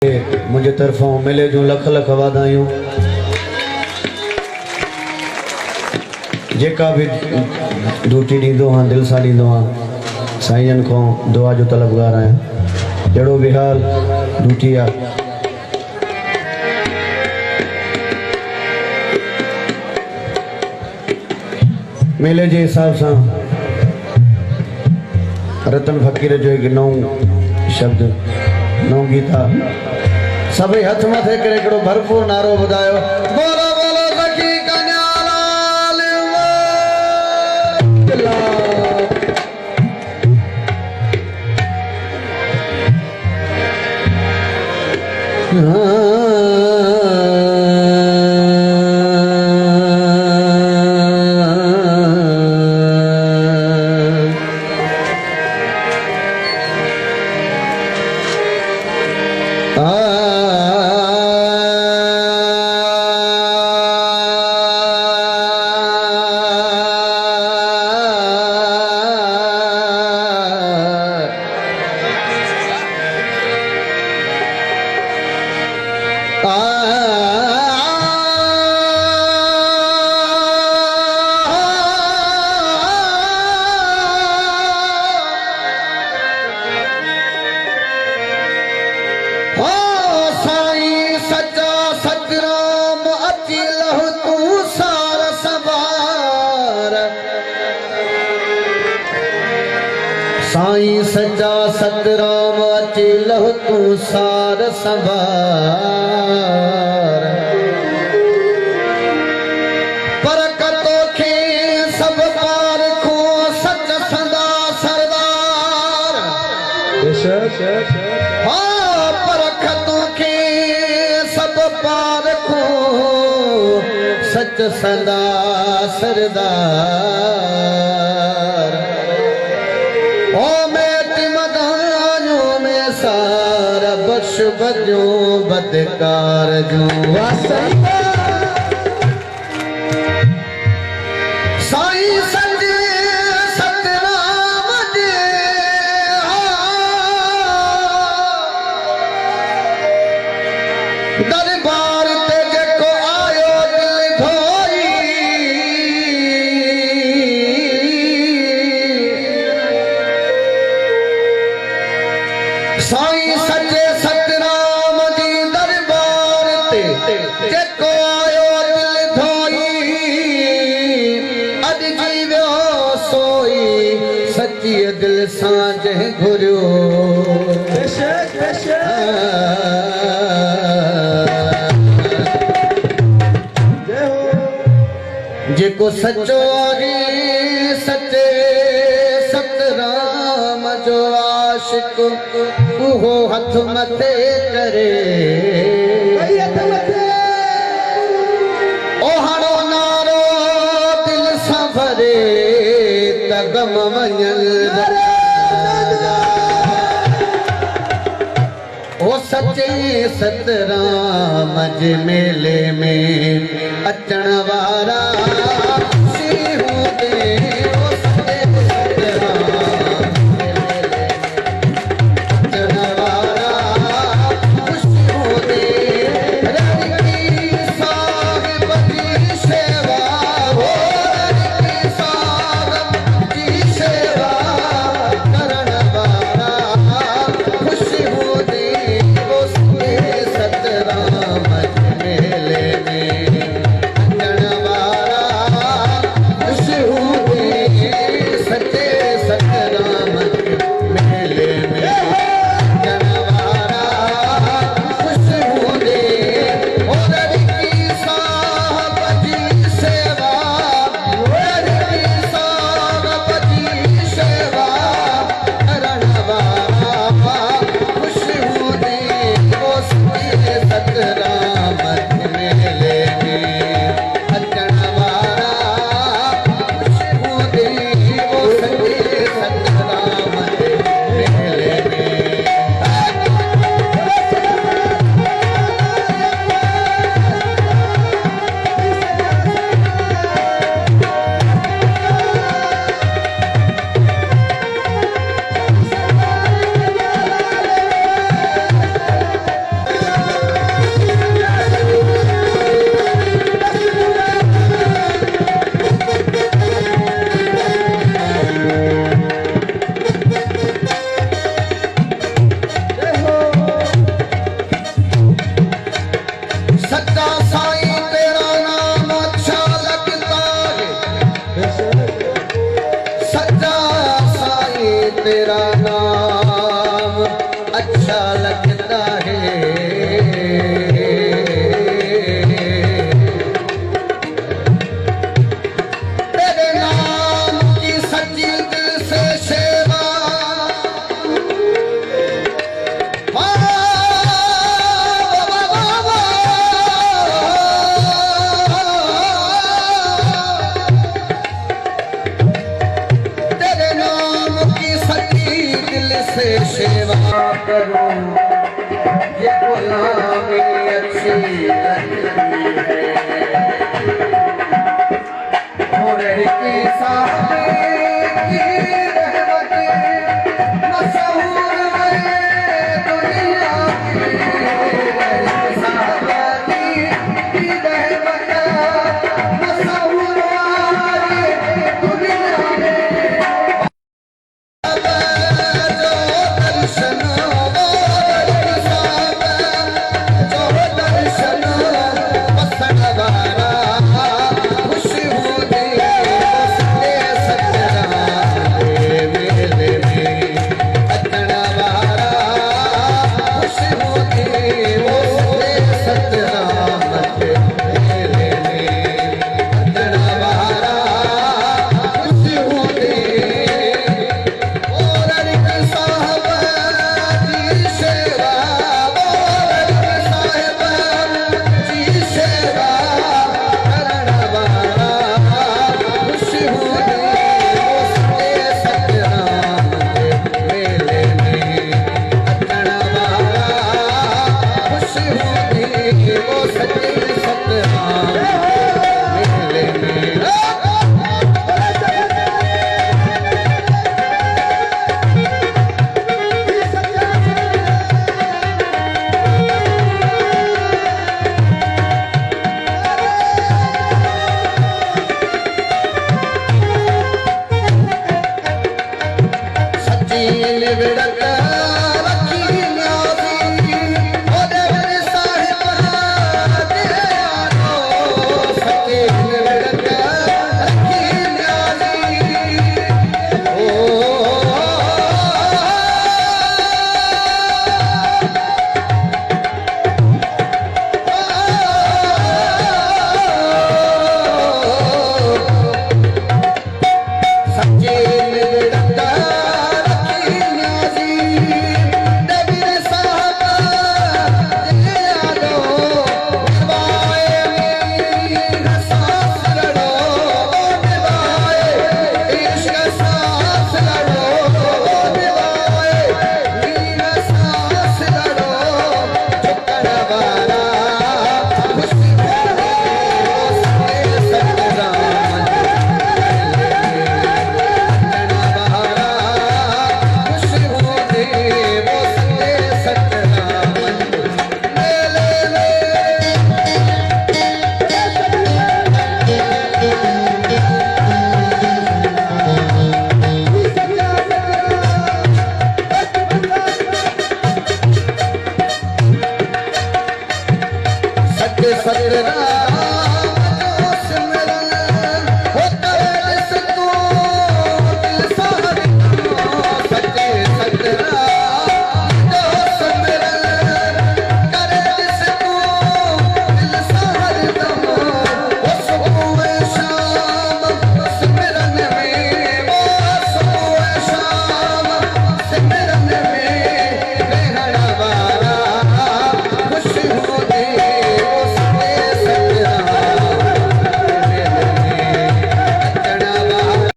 मुझे तरफों मिले जो लख लख वाधायूं। जेका भी ड्यूटी ॾींदो हाँ दिल सां ॾींदो हाँ। साईं को दुआ जो तलबगार आहियां। जहिड़ो बि हाल ड्यूटी आहे मेले के हिसाब से रतन फ़कीर जो एक नौ शब्द नौ गीता सभी हथ मथे करे कड़ो भरपूर नारो बुधायो। बोलो बोलो सखी कन्या लाल साईं सच्चा सतराम अची लहु तू सार संभार। परकतो खे सब पार खो सच संदा सरदार। हाँ परकतो खे सब पार खो सच संदा सरदार। बख्श बजो बदकार जो साईं संजे सतराम जे दरबार ते जेको आयो दिल धोई। साईं सच्चे सतराम जी दरबार ते जेको आयो दिल धोई। अज जीवियो सोई सच्ची दिल सां जंहिं घुरियो। जेको सच्चो आहे सच्चे सतराम जो आशिक उहो हथ मथे करे। ओ हाड़ो नारो दिल सां भरे त गम वञल। ओ सच्चे सतराम जे मेले में अचण वारा करूं ये गुलामी अच्छी लगती है मोरे की साहब की रहमत मशहूर है दुनिया की साहब की रहमत मशहूर है दुनिया में सत्य